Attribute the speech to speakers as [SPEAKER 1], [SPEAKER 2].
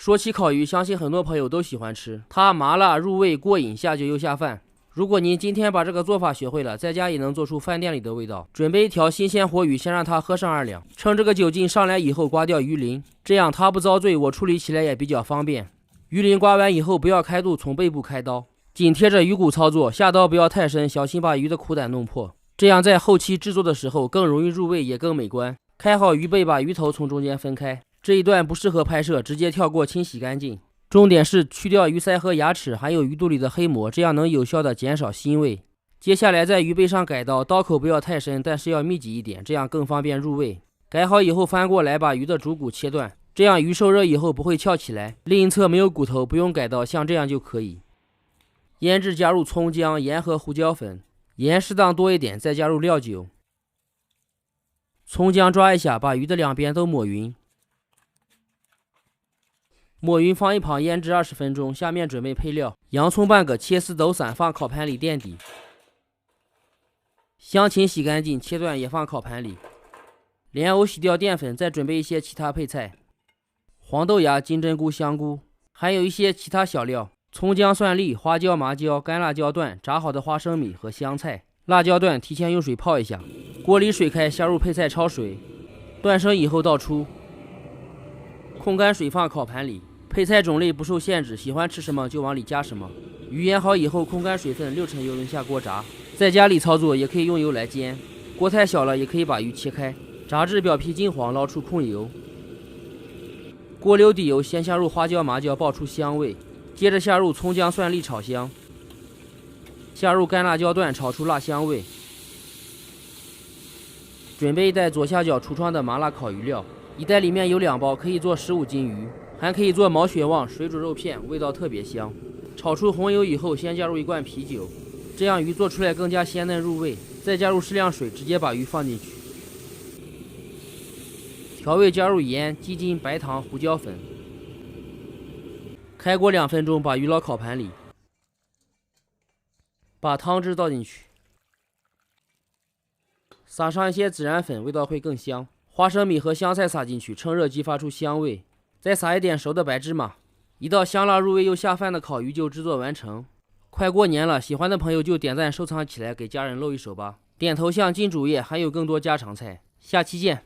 [SPEAKER 1] 说起烤鱼，相信很多朋友都喜欢吃，它麻辣入味过瘾，下酒又下饭。如果您今天把这个做法学会了，在家也能做出饭店里的味道。准备一条新鲜活鱼，先让它喝上2两，趁这个酒劲上来以后刮掉鱼鳞，这样它不遭罪，我处理起来也比较方便。鱼鳞刮完以后，不要开肚，从背部开刀，紧贴着鱼骨操作，下刀不要太深，小心把鱼的苦胆弄破，这样在后期制作的时候更容易入味，也更美观。开好鱼背，把鱼头从中间分开，这一段不适合拍摄，直接跳过，清洗干净。重点是去掉鱼鳃和牙齿，还有鱼肚里的黑膜，这样能有效的减少腥味。接下来在鱼背上改刀，刀口不要太深，但是要密集一点，这样更方便入味。改好以后翻过来，把鱼的主骨切断，这样鱼受热以后不会翘起来。另一侧没有骨头，不用改刀，像这样就可以。腌制加入葱姜、盐和胡椒粉，盐适当多一点，再加入料酒。葱姜抓一下，把鱼的两边都抹匀。抹匀放一旁腌制20分钟。下面准备配料：洋葱半个，切丝抖散，放烤盘里垫底；香芹洗干净切断，也放烤盘里；莲藕洗掉淀粉，再准备一些其他配菜：黄豆芽、金针菇、香菇，还有一些其他小料：葱姜蒜粒、花椒、麻椒、干辣椒段、炸好的花生米和香菜。辣椒段提前用水泡一下。锅里水开，下入配菜焯水，断生以后倒出，控干水放烤盘里。配菜种类不受限制，喜欢吃什么就往里加什么。鱼腌好以后，控干水分，6成油温下锅炸。在家里操作也可以用油来煎，锅太小了也可以把鱼切开，炸至表皮金黄，捞出控油。锅留底油，先下入花椒、麻椒，爆出香味，接着下入葱姜蒜粒炒香，下入干辣椒段，炒出辣香味。准备一袋左下角橱窗的麻辣烤鱼料，一袋里面有2包，可以做15斤鱼，还可以做毛血旺、水煮肉片，味道特别香。炒出红油以后，先加入1罐啤酒，这样鱼做出来更加鲜嫩入味。再加入适量水，直接把鱼放进去。调味加入盐、鸡精、白糖、胡椒粉。开锅2分钟，把鱼捞烤盘里，把汤汁倒进去，撒上一些孜然粉，味道会更香。花生米和香菜撒进去，趁热激发出香味。再撒一点熟的白芝麻，一道香辣入味又下饭的烤鱼就制作完成。快过年了，喜欢的朋友就点赞收藏起来，给家人露一手吧。点头像进主页，还有更多家常菜。下期见。